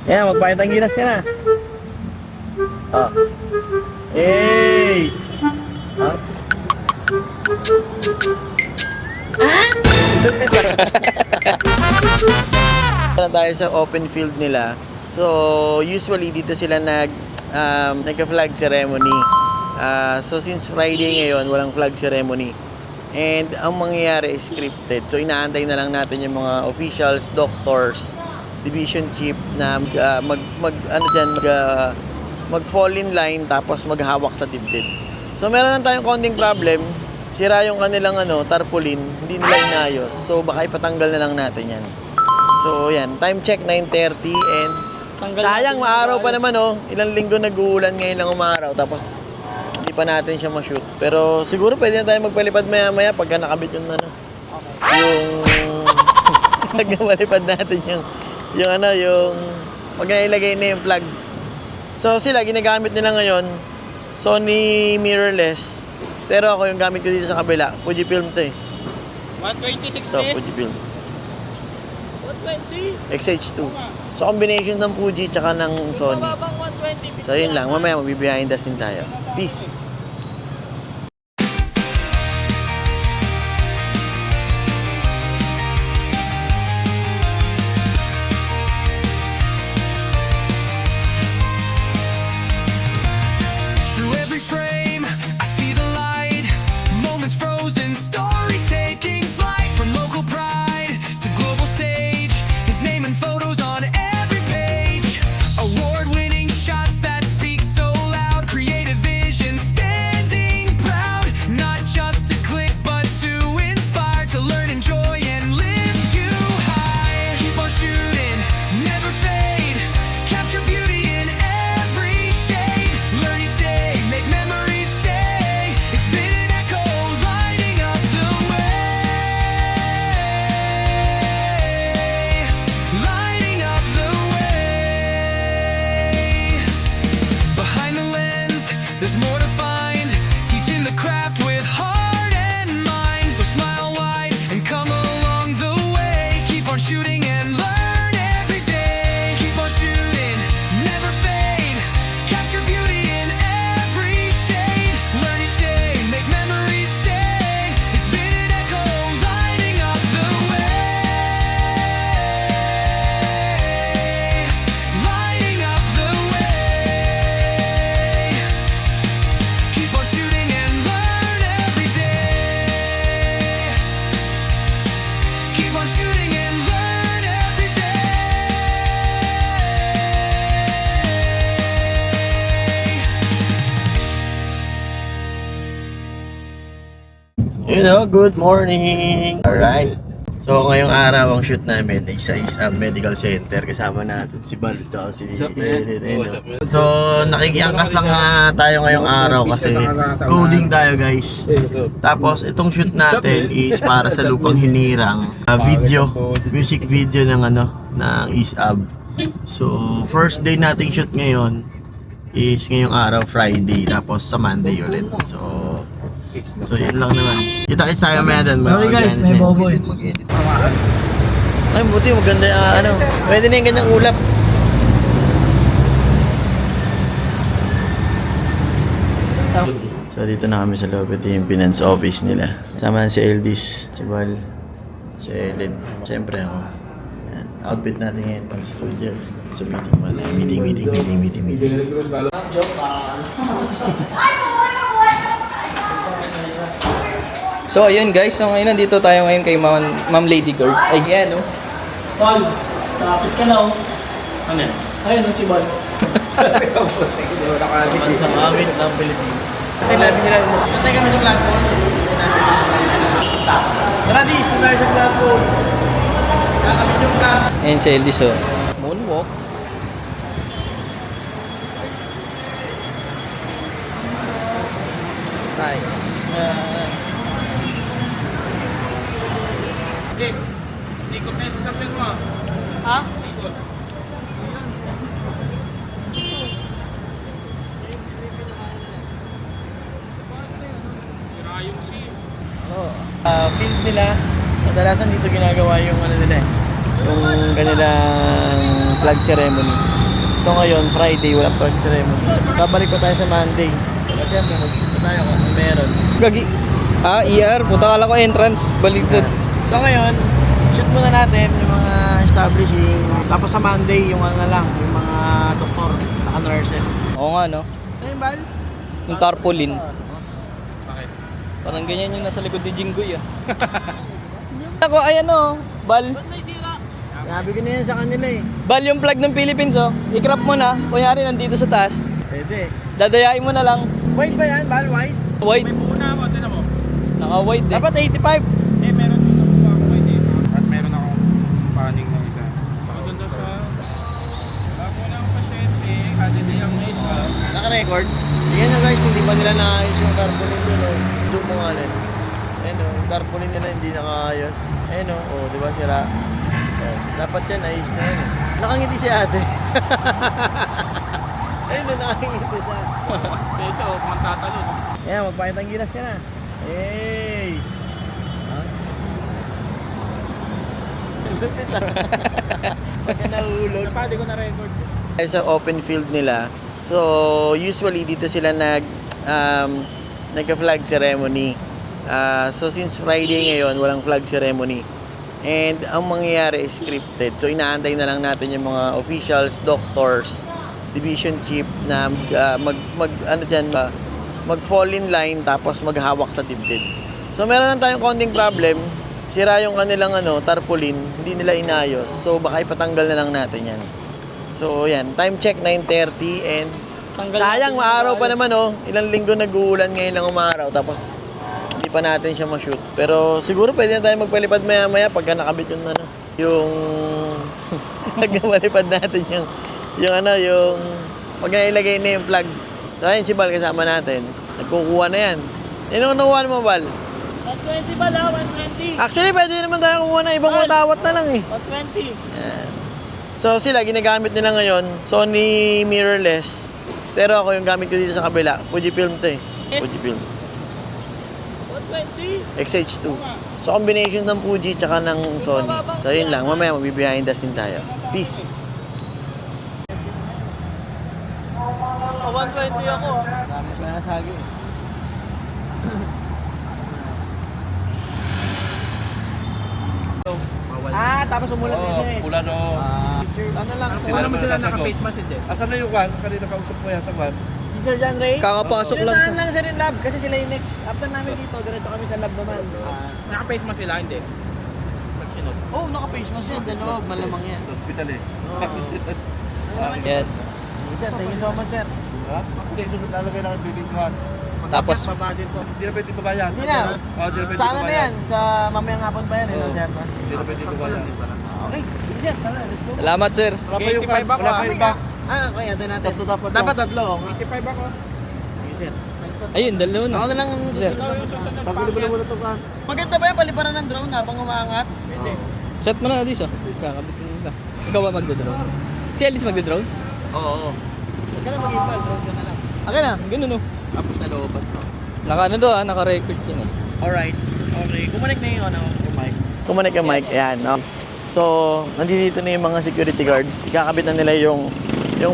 Yan, magpakitang gilas ka na. Oh. Hey! Oh. Tayo sa open field nila. So, usually dito sila nagka-flag ceremony. So, since Friday ngayon, walang flag ceremony. And ang mangyayari is scripted. So, inaantay na lang natin yung mga officials, doctors, division chief na mag-fall in line tapos maghawak sa dibdib. So, meron lang tayong konting problem. Sira yung kanilang tarpaulin, hindi nila inayos. So, baka ipatanggal na lang natin yan. So, yan. Time check, 9:30 and sayang, maaraw pa naman Ilang linggo nag-uulan, ngayon lang umaraw. Tapos, hindi pa natin siya ma-shoot. Pero, siguro pwede na tayo magpalipad maya-maya pagka nakabit yung yung nagpalipad natin yung pag nailagay na yung plug. So, sila, ginagamit nila ngayon, Sony mirrorless. Pero ako yung gamit ko dito sa kabila, Fujifilm to 120, 60? So, Fujifilm. 120? XH2. So, combination ng Fuji tsaka ng Sony. Mababang 120. So, yun lang. Mamaya magbibiyahin dasin tayo. Peace! Through every frame, I see the light. Moments frozen, stories taking flight. From local pride to global stage, his name and photos on every page. Award-winning shots that speak so loud. Creative vision standing proud. Not just to click, but to inspire. To learn, enjoy, and live too high. Keep on shooting, never fade. Capture beauty in every shade. Learn each day, make memories stay. It's been an echo lighting up the way. Lighting up the way. Behind the lens, there's more to find. Teaching the craft with heart and mind. So smile wide and come along the way. Keep on shooting and learn every day. Keep on shooting, never fade. Capture beauty in every shade. Learn each day, make memories stay. It's been an echo lighting up the way. Lighting up the way. Keep on shooting and learn every day. Keep on shooting and learn every day. Good morning! Alright. So, ngayong araw ang shoot namin ay sa ISAB Medical Center. Kasama natin si Bal at si Eden. So, nakikiangkas lang tayo ngayong araw kasi coding tayo, guys. Tapos, itong shoot natin is para sa Lupang Hinirang. Music video ng ng ISAB. So, first day nating shoot ngayon is ngayong araw, Friday. Tapos sa Monday ulit. So yun lang naman. Kita-kits tayo maya doon. Sorry guys, may boboy. Ay, buti maganda yung pwede na yung ganyang ulap. So dito na kami sa loob. Ito yung finance office nila. Sama si Eldis, si Val, si Ellen. Siyempre ako. Yan. Outfit natin ngayon pang studio. So meeting. So ayun guys, so ngayon nandito tayo ngayon kay Ma'am Lady Girl. Ay yan Bal, tapit ka na Ano yan? Ayun si Bal. Sorry ako, hindi mo nakakabit. Ang sa awit ng Pilipinas. Labi nila. Patay kami sa platform. Tara di, tayo sa platform. Kakabit yung platform. Ayun si Eldis moonwalk. Nice. Ikot na yung sasapin mo. Ha? Ikot. Sira yung Oh. Field nila, kadalasan dito ginagawa yung nila yung kanilang flag ceremony. So ngayon, Friday, walang flag ceremony. Babalik ko tayo sa Monday. At syempre, mag-shoot na tayo kung meron. Gagi. ER. Punta ka lang ko entrance. Baliktad. So ngayon, shoot muna natin yung mga establishing. Tapos sa Monday, yung ano na lang, yung mga doktor, saka nurses. Oo nga, no? Ano yung bal? Yung tarpaulin. Bakit? Parang ganyan yung nasa likod ni Jinggoy, ah. Ako, ayan, oh. Bal. Sabi ko na yan sa kanila eh. Bal yung flag ng Philippines, oh. I-crop mo na. Kunyari, nandito sa taas. Pwede. Dadayain mo na lang. White ba yan, bal? White? White. Una mo, tinan mo. Naka-white, eh. Dapat 85. Meron din ako ako eh. Tapos meron akong paning ng isa. Maganda sa... Bago na ang pasyente, kadili ang isa. Naka-record. Yan na guys, hindi pa nila naayos yung tarpaulin doon. Oh. Zoom mo nga rin. Ayun oh, yung tarpaulin nila hindi nakaayos. Ayun oh, di ba sila? Oh, dapat yan, ayos na yan. Nakangiti si ate. Ayun oh, nakangiti siya. Kesa o, kung tatalo. No? Ayan, magpakita ang gilas ka na. Hey! Huh? Lupit ah. Pagka nahulog. Pwede ko na record. Sa open field nila, so usually dito sila nagka-flag ceremony. So since Friday ngayon, walang flag ceremony. And ang mangyayari is scripted. So inaantay na lang natin yung mga officials, doctors, division chief na mag-fall in line tapos maghawak sa dibdib. So meron lang tayong konting problem. Sira yung kanilang tarpaulin, hindi nila inayos. So baka ipatanggal na lang natin yan. So yan, time check 9:30 and sayang maaraw pa naman ilang linggo nag-uulan ngayon lang umaraw tapos hindi pa natin siya ma-shoot. Pero siguro pwede na tayo magpalipad maya-maya pagka nakabit yung nagpalipad natin yung pag nailagay na yung plug. So ayun si Bal kasama natin. Nagkukuha na yan. Yung nakuha mo, Bal? 120 ba la? 120? Actually, pwede naman tayo kumuha ng ibang matawat na lang eh. 120. Yan. So sila, ginagamit nila ngayon, Sony mirrorless. Pero ako yung gamit ko dito sa kabila, Fujifilm to eh. Fujifilm. 120? XH2. So combination ng Fuji tsaka ng Sony. So yun lang, mamaya magbibehind the scene tayo. Peace! 120 ako. Dami sa nasagi. Tapos umulan din siya eh. Ulan o. Ano lang, Sila naman sila Naka-face mask hindi. Asan na yung Juan? Kanina kausap ko yan sa Juan. si Sir John Ray. Kakapasok lang Pinuntahan sa... lang sir yung lab kasi sila yung next. After namin dito, diretso kami sa lab naman. Naka-face mask sila, hindi. Pag sinod. Oh, naka-face mask yan. Gano'n, malamang yan. Sa hospital eh. Yes. Sir, thank you so much sir. Ha? Hindi, susunod lalagay lang ang bibig Juan. Tapos, Hindi na pwede babayan. Hindi na. Hindi na pwede Sa ano na babayan. yan? Sa mamayang hapon pa yan. Oo. Sir. Hindi na pwede babayan. Okay, sige sir. Tara, let's go. salamat, sir. Wala pa yung 85 ako, wala pa yung iba. Okay, ito natin. Tatlo dapat. Dapat tatlo. 85 ako. Sige sir. Ayun, dalawa na. Ako na lang ang Sir. Pagkulo mo na ito ka. Maganda ba yung paliparan ng drone habang umaangat? Hindi. Set mo na, Adis, oh. Kakabit mo na. Ikaw ba magdodrone? Si Alice magdodrone? Oo. Huwag ka na mag-ipal, drone ka na lang. Akin na, ganun, oh. Tapos na looban to. Naka-ano do, naka-record yun, eh. Alright. Okay. Kumanik na yung yung mic. Kumanik yung mic. Ayan. No? So, nandito na yung mga security guards. Ikakabit na nila yung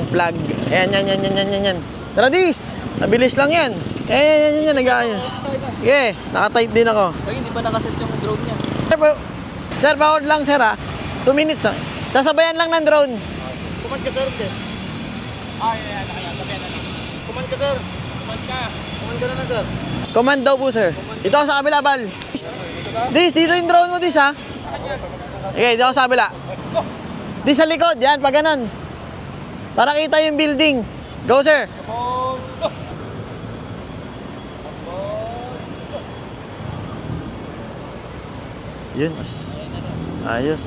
plug. Ayan, yan. Tara, Dis! Nabilis lang yan. Yan. Nag-aayos. Okay, nakatight din ako. Ay, hindi pa nakaset yung drone niya. Sir, bawal lang, sir, ha? 2 minutes, ha? Sasabayan lang ng drone. Command ka, sir. Yan. Sabihan na lang. Command ka, sir. Command ka. Command ka na, sir. Command daw po, sir. Dito ako sa kabila, Bal. Dis, dito yung drone mo, Dis, ha? Okay, dito ako sa kabila. Dis, sa likod. Yan, pag ganun. Para kita yung building. Go, sir. Yun. Ayos.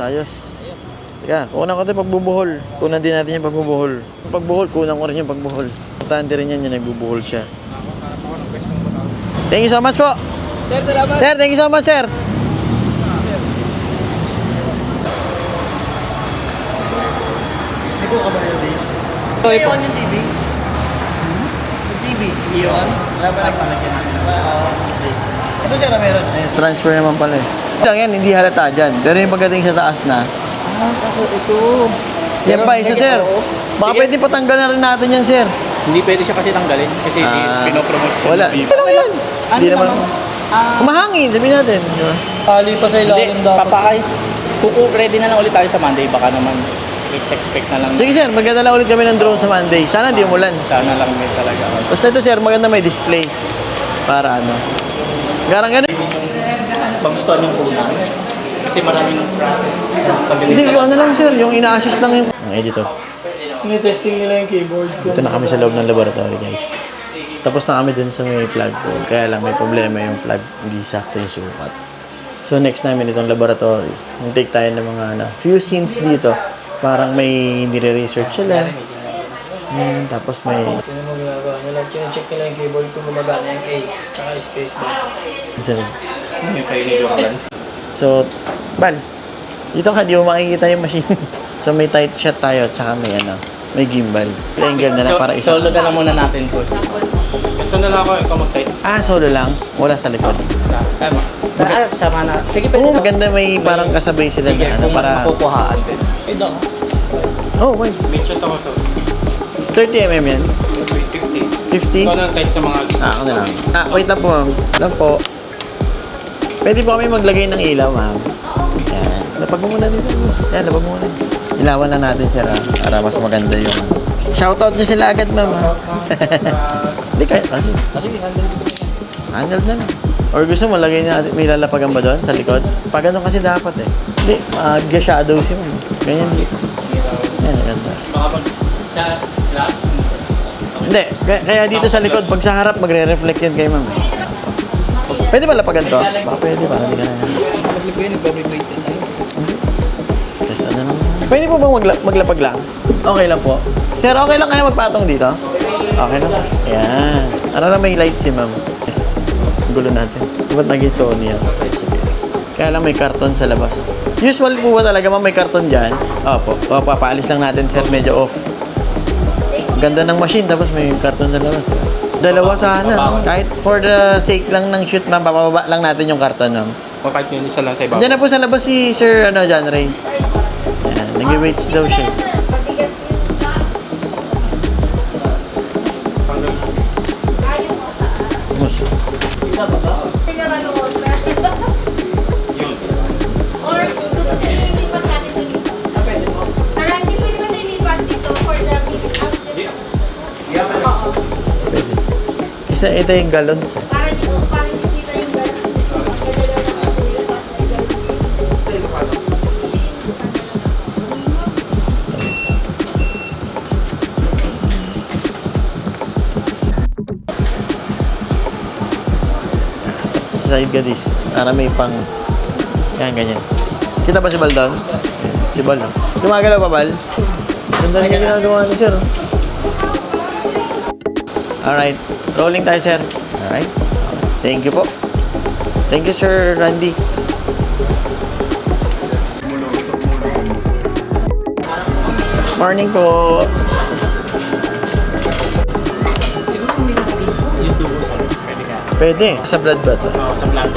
Teka, kunan ko ito yung pagbubuhol. Kunan din natin yung pagbubuhol. Yung pagbuhol, kunan ko rin yung pagbuhol. Importante rin yan yung nagbubuhol siya. Thank you so much po. Sir, salamat. Sir, thank you so much, sir. May kuha ka ba rin days? Ito, On yung TV? Yung TV? Iyon? Wala ba nagpalagyan natin? Oo. Ito siya na meron. Transfer naman pala eh. Lang yan, hindi halata dyan. Pero yung pagdating sa taas na, Kaso ito. Yan pa, isa sir. Baka Sige. pwede patanggal na rin natin yan, sir. Hindi pwede siya kasi tanggalin. Kasi pinopromote siya. Wala. Ano lang yan? Hindi naman. Kumahangin, sabihin natin. Di ba? Tali pa sa ilalim Hindi, dapat. papaayos. Ready na lang ulit tayo sa Monday. Baka naman, let's expect na lang. Sige sir, magdadala ulit kami ng drone sa Monday. Sana di umulan. Sana lang may talaga. Basta ito sir, maganda may display. Para ano. Garang ganun. Magustuhan yung una. Kasi maraming process. Hindi, yung ano lang sir, yung ina-assist lang yung... Ang editor. Tinitesting nila yung keyboard ko. Dito na kami sa loob ng laboratory guys. Tapos na kami dun sa may plug ko. Kaya lang may problema yung plug. Hindi sakto yung sukat. So next namin itong laboratory. Mag-take tayo ng mga few scenes dito. Parang may nire-research sila. Tapos may... Sino mo ginagawa nila? Check nila yung keyboard kung gumagana yung A. Tsaka yung spacebar. May kainigyo ka lang. So, Bal, dito ka, di mo makikita yung machine. So may tight shot tayo, tsaka may gimbal. Angle na lang para isa. Solo na lang muna natin, boss. Ito na lang ako, ikaw mag-type. Solo lang. Wala sa likod. Tama. Sama na. Sige, Oo, pwede. maganda may parang kasabay sila Sige, na kung para... makukuhaan din. Ito. Oh, wait. May shot ako to. 30mm yan? 50. 50? Ikaw lang kahit sa mga... Ako na lang. Wait lang po, ma'am. Lang po. Pwede po kami maglagay ng ilaw, ma'am. Yan. Lapag mo muna dito. Yan, lapag mo muna. Ilawan na natin sila para mas maganda yung... Shoutout nyo sila agad, ma'am. ha? Hindi kaya kasi. Sige, handle ko. Handle na lang. Or gusto mo, lagay na, may lalapagan ba doon sa likod? Pag ganun kasi dapat eh. Hindi, mag-shadows yun. Ganyan dito. Yan, ganda. Baka pag sa glass, Hindi, kaya dito sa likod, pag sa harap, magre-reflect yan kay ma'am. Pwede ba lapagan to? Baka pwede ba? Hindi ka na yan. Maglip ko yun, nagbabibrate din tayo. Yes, ano naman. Pwede po bang maglapag lang? Okay lang po. Sir, okay lang kaya magpatong dito? Okay lang. Ayan. Ano lang may light si ma'am. Gulo natin. Ba't naging Sony yan? Sige. Kaya lang may karton sa labas. Usual po ba talaga ma'am may karton dyan? Opo. Papaalis lang natin sir, medyo off. Ganda ng machine tapos may karton sa labas. Dalawa sana. Kahit for the sake lang ng shoot ma'am, papababa lang natin yung karton ma'am. O kahit yun isa lang sa ibabaw. Diyan na po sa labas si Sir John Ray. Ayan, nag-weights daw siya. Mus. Or gusto nyo lilipat natin sa dito? Sarang hindi pwede ba nilipat dito for the meeting after? Oo. Pwede. Isa ito yung gallons eh. Para hindi kita yung gano'n. Gano'n lang ang suyo, tapos may gano'n. Sa side ka dis. Para may pang... Yan, ganyan. Kita ba si Bal doon? Ayan, si Bal, no? Gumagalaw pa, Bal? Ganda rin yung ginagawa ni Sir. oh. Alright. Rolling tayo, Sir. Alright. Thank you po. Thank you, Sir Randy. Morning po. siguro hindi na yung dugo sa pwede ka. Pwede. Sa blood ba to? Oo, sa vlog.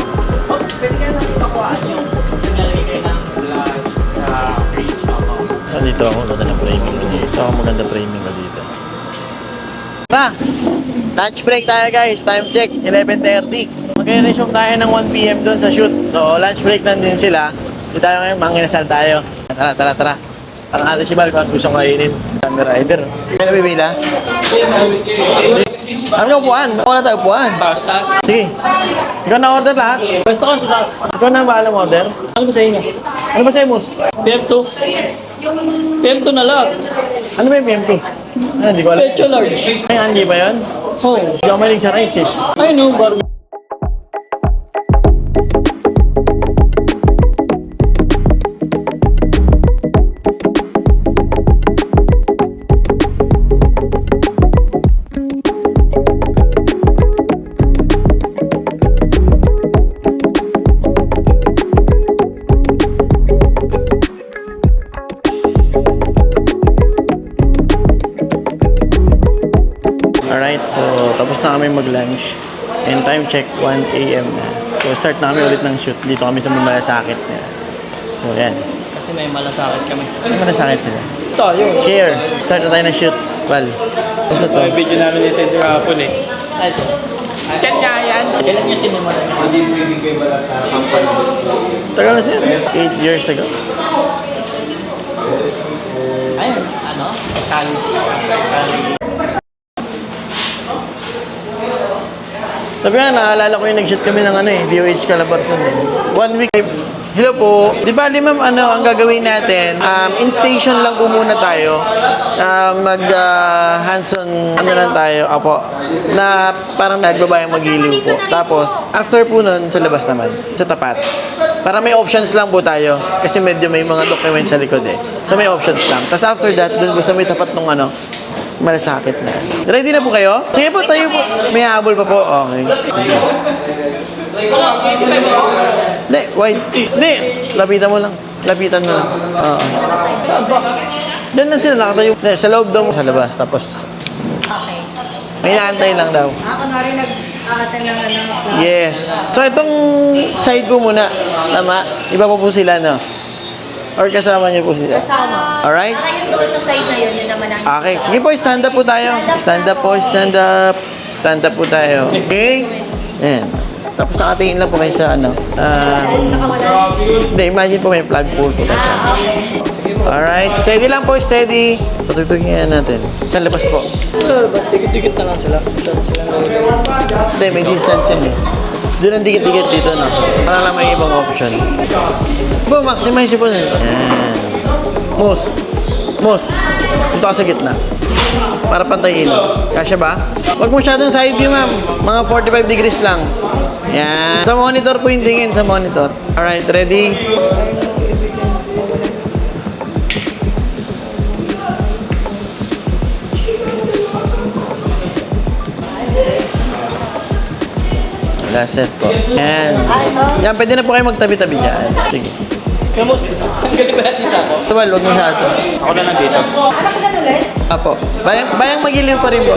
Oh, pwede ka natin pakuhaan yung naglalagay kayo ng blood sa fridge. Dito ako, ganda ng framing ko dito. Ito ako maganda framing ko dito. Tara! Lunch break tayo guys. Time check, 11:30. Mag-resume tayo ng 1 PM doon sa shoot. So, lunch break nandun sila. Dito tayo ngayon, manginasal tayo. Tara. Parang natin si Bal kung gusto kainin. Camera rider. Kaya nabibila? Ano yung upuan? Wala tayo upuan. Sige. Ikaw na order lahat. Basta ka sa taas. Ikaw na bahala mo order. Ano ba sa inyo? Ano ba sa'yo, Mus? PM2. PM2 na lang. Ano ba yung PM2? Ano, hindi ko alam. Pecho large. Ay, hindi ba yun? Oh. Hindi ako maling sa rice eh. Ay no, bar. Alright, so tapos na kami mag-lunch. And time check, 1 AM na. So start na kami ulit ng shoot. Dito kami sa Malasakit. So yan. Kasi may malasakit kami. Ano malasakit sila? Tayo. Here, start na tayo ng shoot. Well, ano to? Yung video namin ni Sensei kahapon eh. Ito. Kanya yan. Kailan niya sinimulan? Tagal na siya. 8 years ago. Ayun, ano? Sabi nga, naalala ko yung nag-shoot kami ng DOH Calabarzon eh. 1 week. Hello po. Di ba, ma'am, ang gagawin natin? In-station lang po muna tayo. Hands-on, lang tayo. Apo. Na parang nagbabayang mag-iliw po. Tapos, after po nun, sa labas naman. Sa tapat. Para may options lang po tayo. Kasi medyo may mga documents sa likod eh. So, may options lang. Tapos after that, dun po sa may tapat nung malasakit na. Ready na po kayo? Sige po, tayo po. May habol pa po. Okay. Hindi, wait. Hindi, lapitan mo lang. Lapitan mo lang. Oo. Doon lang sila nakatayo. Hindi, sa loob daw. Sa labas. Tapos, Okay. may naantay lang daw. Kunwari nag-aaten ng Yes. So, itong side ko muna. Tama? Iba po sila, no? Or kasama niyo po sila? kasama. Alright? Para yung doon sa side na yun naman ang Okay. Sige po, stand up po tayo. Stand up po, stand up. Stand up po tayo. Okay? Ayan. Tapos nakatingin lang po kayo sa nakawala. Hindi, imagine po may flagpole po kayo. Alright, steady lang po, steady. Patugtugin natin. Sa labas po. Basta dikit-dikit na lang sila. Sila Hindi, may distance yun eh. Doon ang dikit-dikit dito, no? Para lang may ibang option. Po, maximize po na. Ayan. Moose. Moose. Dito ka sa gitna. Para pantay ilaw. Kasya ba? Huwag masyadong side view, ma'am. Mga 45 degrees lang. Yan. Sa monitor po yung tingin, sa monitor. Alright, ready? Last set po. Yan. Yan, pwede na po kayo magtabi-tabi dyan. Sige. Kamusta? Ang galing ba natin sa ako? Tuwal, huwag masyado. Ako na lang dito. Anak ka ulit? Apo. Bayang magiliw pa rin po.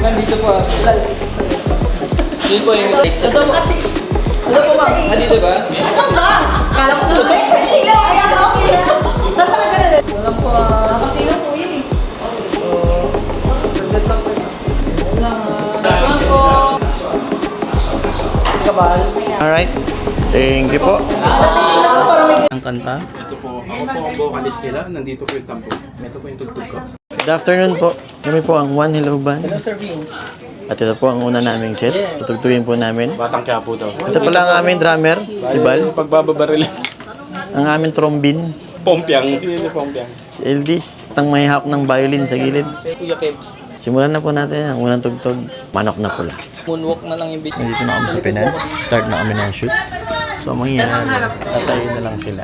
Nandito po. Yun po yung text. Ito mo. Ano po ma'am? Nandito ba? Asan ba? Kala ko doon. Ay, okay na. Nasa ka ulit? Alam po. Kasi yun po yun eh. Alright. Thank you po. Tingnan ko para may Ang kanta? Ito po, ako po ang vocalist nila. Nandito po yung tampo. Ito po yung tugtog ko. Good afternoon po. Kami po ang One Hello Band. Hello Sir Vince. At ito po ang una naming set. Tutugtugin po namin. Batang Quiapo daw. Ito pala ang aming drummer, si Bal. Pagbababaril. Ang aming trombin, Pompiang. Hindi na pompiang. si Eldis. Ang may hawak ng violin sa gilid. Kuya Kebs. Simulan na po natin ang unang tugtog. Manok na pula. Moonwalk na lang yung beat. Nandito na kami sa Penance. Start na kami ng shoot. So, mangyayari. Tatayin na lang sila.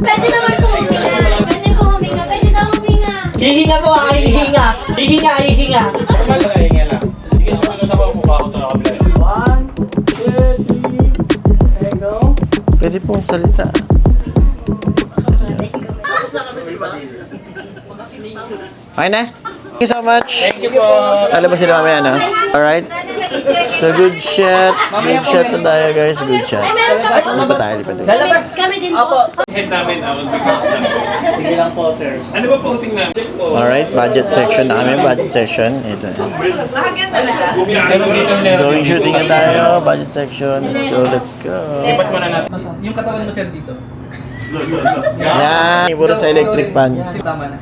Pwede naman po huminga. Pwede po huminga. Pwede daw huminga. Hihinga po ah! Hihinga! Hihinga! Hihinga! Normal na hinga lang. Sige, sumunod ako ang mukha ko sa kabila. 1, 2, 3, and go. Pwede pong salita. Okay na? Thank you so much. Thank you po. Lalabas sila mamaya, no? Alright. So, good shot. Good shot na tayo, guys. Good shot. Ay, meron kami. Lipat tayo, lipat tayo. Lalabas kami din po. Head namin, mag-pause lang po. Sige lang po sir. Ano ba posing namin? Check po. Alright, budget section na kami. Budget section. Ito. Pero dito Going shooting na tayo. Budget section. Let's go, let's go. Lipat mo na natin. Yung katawan mo sir dito. Yan. Puro sa electric fan. Yan. Tama na.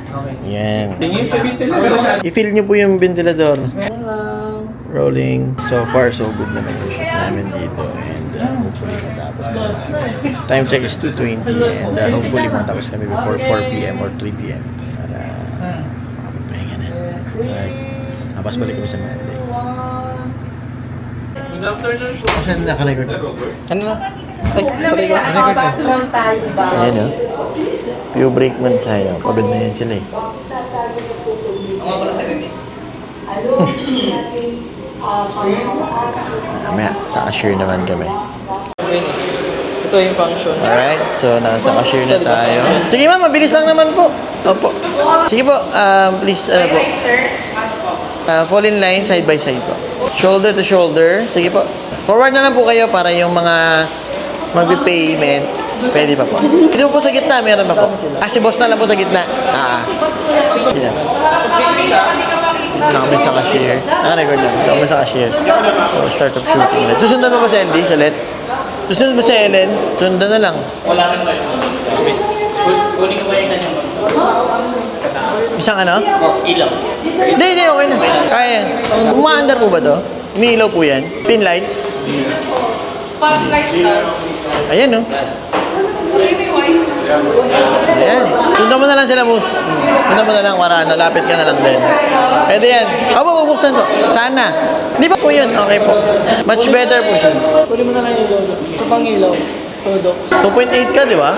Okay. Yan. Tingin sa ventilator. I-fill nyo po yung ventilador. Meron lang. Rolling. So far, so good naman yung shoot namin dito. And hopefully matapos na. Time check is 2:20. And hopefully matapos kami before 4 p.m. or 3 p.m. Para makapagpahinga na. Alright. Tapos balik kami sa Monday. Good afternoon po. Saan naka-record? Ano? Ay, patay ko. Ayan o. Pew break man tayo. Pagod na yan sila eh. Ang mga pala sa rin. Mamaya, sa cashier naman kami. Ayun eh. Ito yung function. Alright, so nasa cashier na tayo. Sige ma'am, mabilis lang naman po. Opo. Sige po, please, ano po. Fall in line, side by side po. Shoulder to shoulder. Sige po. Forward na lang po kayo para yung mga magbe-payment. Pwede pa po. Dito po sa gitna, meron pa po. Si boss na lang po sa gitna. Sige na. Dito na kami sa cashier. Naka-record lang. Dito kami sa cashier. So, start of shooting ulit. Susundan pa ba sa LD, sa let? Susunod ba sa Ellen? Sundan na lang. Wala ka ba yun? Kunin ko ba yung isa niyo? Isang ano? Ilaw. Hindi, okay na. Kaya. Umaandar po ba to? May ilaw po yan? Pin light? Spotlight star. Ayan, no? May white. Ayan. Sundan mo na lang sila, boss. Sundan mo na lang para nalapit ka na lang din. Pwede yan. Aba, bubuksan to. Sana. Di ba po yun? Okay po. Much better po siya. Pwede mo na lang yung logo. Sa pangilaw. Todo. 2.8 ka, di ba?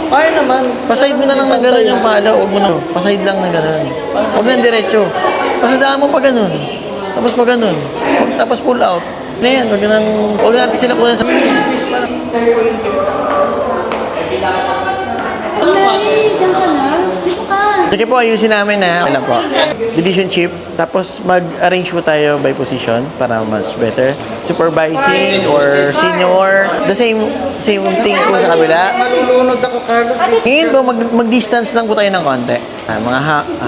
Kaya naman. Paside mo na lang na gano'n yung pala. Huwag mo na. Paside lang na gano'n. Huwag lang diretso. Pasadaan mo pa gano'n. Tapos pa gano'n. Tapos pull out. Ano yan? Huwag natin sila po sa... Dali, dyan ka na. Dito ka. Sige po, ayusin namin na. Alam po. Division chip. Tapos mag-arrange po tayo by position para mas better. Supervising or senior. The same thing po sa kabila. Malulunod ako, Carlos. Ngayon po, mag-distance lang po tayo ng konti. Mga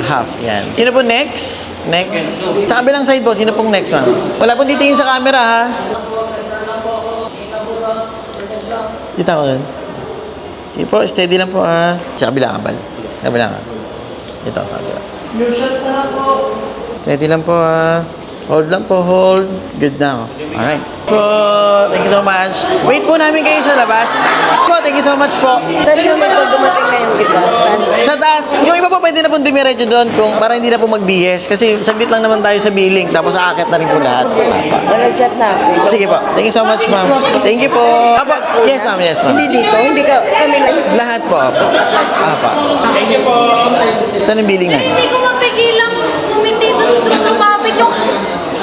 half. Yan. Sino po next? Next. Sa kabilang side po, sino pong next, ma'am? Wala pong titingin sa camera, ha? Kita ko dun. Sige po, steady lang po, ha? Sa kabila ka, Bal. Sa kabila ka. Ito, sa kabila. Steady lang po, ha? Hold lang po, hold. Good na ako. Alright. Po, thank you so much. Wait po namin kayo sa labas. Po, thank you so much po. Saan naman pag dumating na yung iba? Saan? Sa taas, yung iba po pwede na pong dumiretso doon kung para hindi na po mag-BS. Kasi saglit lang naman tayo sa billing, tapos aakit na rin po lahat. Nag-chat na ako. Sige po. Thank you so much, ma'am. Thank you po. Apo. Yes, ma'am. Yes, ma'am. Hindi dito, hindi ka, kami lang. Lahat po, apo. Apo. Thank you po. Saan yung billing na? Hindi ko mapigilang umiti doon sa lumapit yung...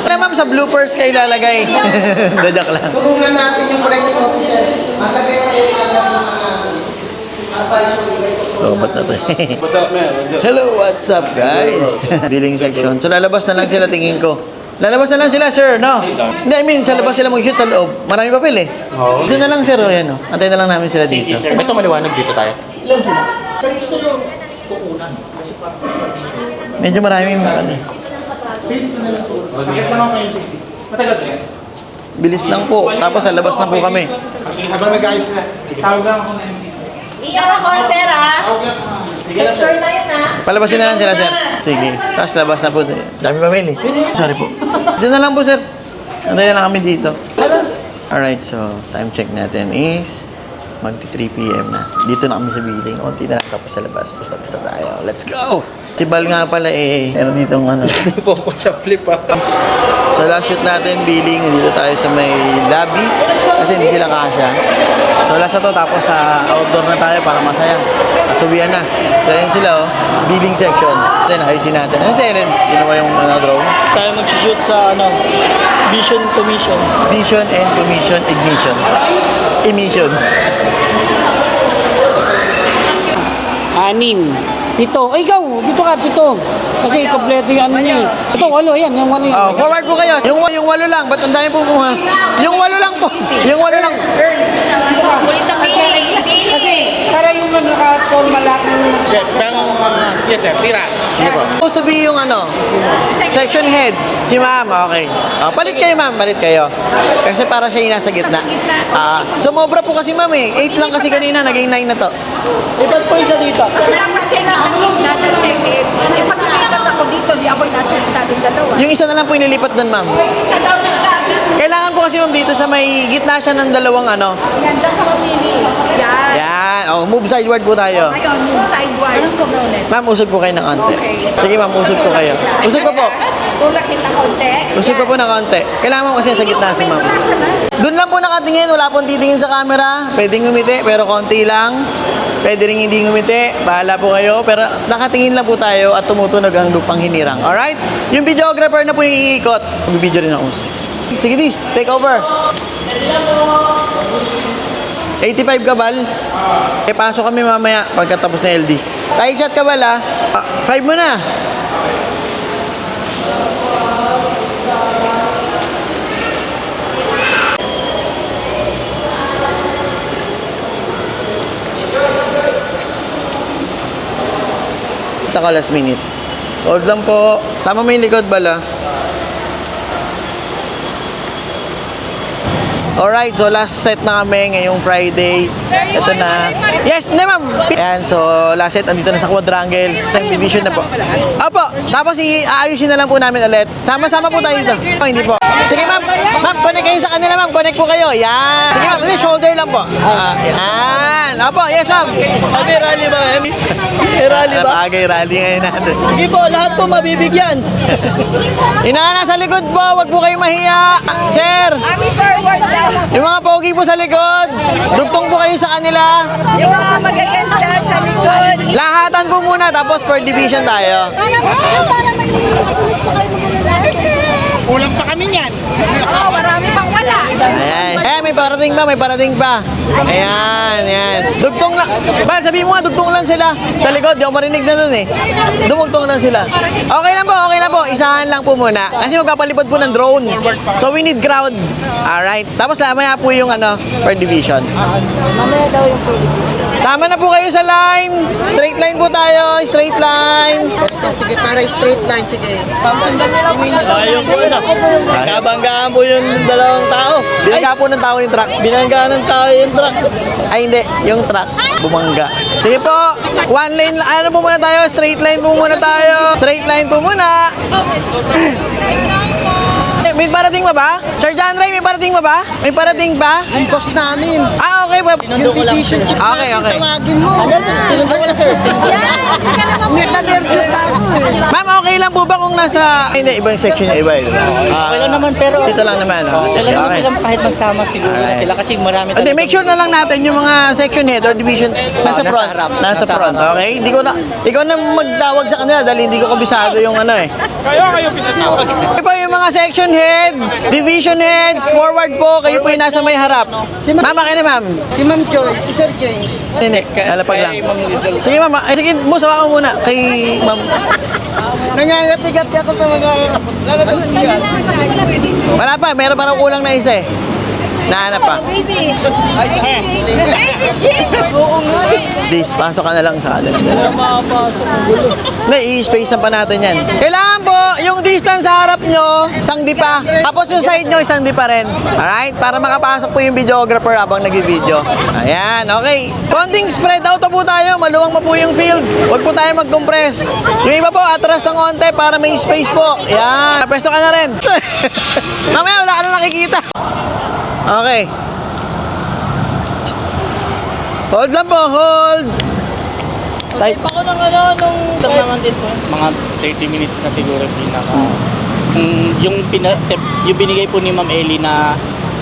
Ano, ma'am, sa bloopers kayo lalagay. Dadak lang. Tulungan natin yung correcting officer. Maglagay kayo ng mga advisory. Oh, ba't na to? Hello, what's up, guys? Billing section. So, lalabas na lang sila, tingin ko. Lalabas na lang sila, sir, no? Hindi, I mean, sa labas sila mag-shoot sa loob. Marami papel, eh. Doon na lang, sir, o yan, o. Antayin na lang namin sila dito. Ito maliwanag dito tayo. Medyo maraming, ano. Bakit naman kayo 60? Matagal ba yan? Bilis lang po. Tapos, sa labas na po kami. Habang nag-ayos na, tawag lang ako ng MCC. Iyan ako, sir, ah. Tawag lang ako. Secure na yun, ah. Palabasin na lang sila, sir. Sige. Tapos, labas na po. Dami pa mail, eh. Sorry po. Dito na lang po, sir. Antayin na lang kami dito. Alright, so, time check natin is magti 3 p.m. na. Dito na kami sa billing. Unti na tapos sa labas. Tapos na tayo. Let's go! Si Bal nga pala eh. Meron ditong ano. Po ko siya flip ah. Sa last shoot natin, billing, dito tayo sa may lobby. Kasi hindi sila kasha. So last na to, tapos sa outdoor na tayo para masaya. Kasubihan na. So yan sila oh. Billing section. Then ayusin natin. Ano si Ellen? Ginawa yung drone? Tayo mag-shoot sa Vision Commission. Vision and Commission Ignition. Emission. 6. Dito. Ay, ikaw! Dito ka, pito. Kasi kompleto yung ano niya. Ito, 8. Yan, yung 8 yan. Oh, forward po kayo. Yung 8 lang. Ba't ang dami po kumuha? Yung 8 lang po. Yung 8 lang. Ulit ang billing. Kasi, para yung naka-formal lahat ng... Sige po. Supposed to be yung ano, section head. Si ma'am, okay. Oh, palit kayo ma'am, palit kayo. Kasi para siya yung nasa gitna. Sumobra po kasi ma'am eh. 8 lang kasi kanina, naging 9 na to. Isang po isa dito. Dapat siya check-in. Eh, pag nalipat ako dito, di ako nasa tabing dalawa. Yung isa na lang po inilipat doon ma'am. Isa daw ng tabing. Kailangan po kasi ma'am dito sa may gitna siya ng dalawang ano. Yan, daw ka mamili. Yan. Yan, move sideward po tayo. Ayun, yung sideward. Anong sobrang ulit? Ma'am, usog po kayo ng konti. Okay. Sige ma'am, usog po kayo. Usog ko po. Tulak kita konti. Usog ko po ng konti. Kailangan mo kasi sa gitna si ma'am. Doon lang po nakatingin, wala pong titingin sa camera. Pwedeng ngumiti, pero konti lang. Pwede rin hindi ngumiti, bahala po kayo. Pero nakatingin lang po tayo at tumutunog ang lupang hinirang. Alright? Yung videographer na po yung iikot. Bibidyo rin ako. Sige, Dis, take over. 85 ka, Bal? Pasok kami mamaya pagkatapos na LDs. Tayo shot ka, Bal, ha? 5 mo na. Ito ka last minute. Hold lang po. Sama mo yung likod, Bal, ha? Alright, so last set na kami ngayong Friday. Ito na. Yes, hindi ma'am. Ayan, so last set, andito na sa quadrangle. Time division na po. Opo, tapos aayusin na lang po namin ulit. Sama-sama po tayo dito. Oh, hindi po. Sige ma'am, ma'am, connect kayo sa kanila ma'am. Connect po kayo. Yan. Sige ma'am, hindi, shoulder lang po. Yan. Opo, yes ma'am. Bagay rally ba? Rally ba? Bagay, rally ngayon natin. Sige po, lahat po mabibigyan. Inaana sa likod po, wag po kayong mahiya. Sir, Kami forward daw. yung mga pogi po sa likod, dugtong po kayo sa kanila. Yung mga magaganda sa likod. Lahatan po muna, tapos per division tayo. Para may ulit pa kayo magulala. Kulang pa kami niyan. Oo, marami pang wala. Ayan. Ayan, may parating pa, may parating pa. Ayan, ayan. Dugtong lang. Bal, sabihin mo nga, dugtong lang sila. Sa likod, di ako marinig na dun eh. Dumugtong lang sila. Okay lang po, okay lang po. Isahan lang po muna. Kasi magpapalipad po ng drone. So we need crowd. Alright. Tapos lamaya po yung per division. Mamaya daw yung Sama na po kayo sa line. Straight line po tayo. Straight line. Sige, para straight line, sige. Sayang po yun ah. Kabanggaan po yung dalawang tao. Binangga po ng tao yung truck. Binanggaan ng tao yung truck. Ay, hindi. Yung truck. Bumangga. Sige po. One lane. Ano po muna tayo? Straight line po muna tayo. Straight line po muna. May parating ba ba? Sir John Ray, may parating ba ba? May parating pa? Ang boss namin. Ah, okay po. Yung division chief Okay, natin, okay. tawagin mo. Sinundo ko lang sir. Nagka-nervyo ako eh. Ma'am, okay lang po ba kung nasa... Ay, hindi, ibang section yung iba. Okay lang naman pero Dito lang naman. sila naman Okay. sila kahit magsama siguro na sila kasi marami Hindi, make sure na lang natin yung mga section head or division nasa nasa front. harap. Nasa Nasa front, harap. okay? Hindi ko na... Ikaw na magtawag sa kanila dahil hindi ko kabisado yung eh. Kayo pinatawag. Okay po yung mga section heads, division heads, forward po, kayo po yung nasa may harap. Ma'am, akin na ma'am. Si Ma'am Joy, si Sir James. Hindi, lalapag lang. Kay Ma'am Lizel. Sige ma'am, ay sige, mo sawa ko muna kay ma'am. Nangangati-gati ako sa mga... Wala pa, meron parang kulang na isa eh. Nahanap pa. Baby. Baby Jim. Oo nga. Please, pasok ka na lang sa atin. Mapapasok ang gulo. I-space pa natin yan. Kailangan po, yung distance sa harap nyo, isang di pa. Tapos yung side nyo, isang di pa rin. Alright? Para makapasok po yung videographer habang nag-video. Ayan, okay. Konting spread out po tayo. Maluwang pa po yung field. Huwag po tayo mag-compress. Yung iba po, atras ng konti para may space po. Ayan. Pwesto ka na rin. Mamaya, wala ka na nakikita. Okay. Hold lang po, hold. Type ako ng nung... Ito naman din po. Mga 30 minutes na siguro pinaka... yung binigay po ni Ma'am Ellie na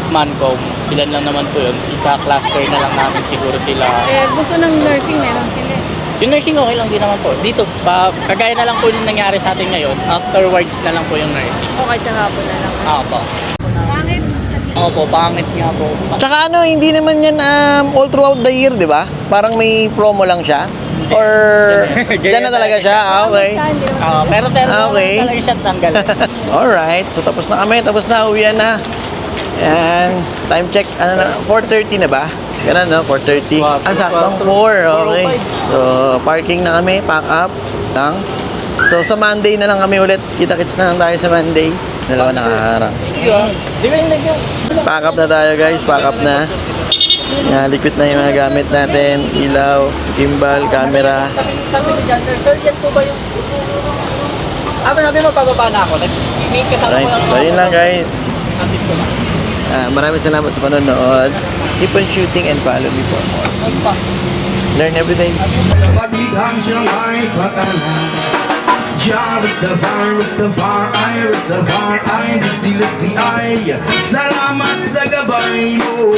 Mancom, ilan lang naman po yun. Ika-cluster na lang namin siguro sila. Gusto ng nursing meron sila. Yung nursing okay lang din naman po. Dito, kagaya na lang po yung nangyari sa atin ngayon. Afterwards na lang po yung nursing. Okay, tsaka po na lang. Po. Pangit. Po, pangit nga po. Tsaka hindi naman yan all throughout the year, di ba? Parang may promo lang siya. Or dyan na talaga siya? Ah, okay. Pero Okay. talaga siya tanggal. Alright. So tapos na kami. Tapos na. Uwian na. Ayan. Time check. 4:30 na ba? Ganun, no? 4:30. Saktong 4. Okay. So, parking na kami. Pack up. Lang. So, sa Monday na lang kami ulit. Kita-kits na lang tayo sa Monday. Dalawa nakaharap. Di ba yung nag- Pack up na tayo, guys. Pack up na. Liquid na yung mga gamit natin. Ilaw, gimbal, camera. Sabi ni John, sir, yan po ba yung... Sabi mo, pababa na ako. May kasama Alright. ko lang. So, yun lang, guys. Kapit ko lang. Maraming salamat sa panonood. Keep on shooting and follow me for more. Nagpas. Learn every day. Maglighang siyang ay patalan. Ja, Rastafari, Salamat sa gabay mo.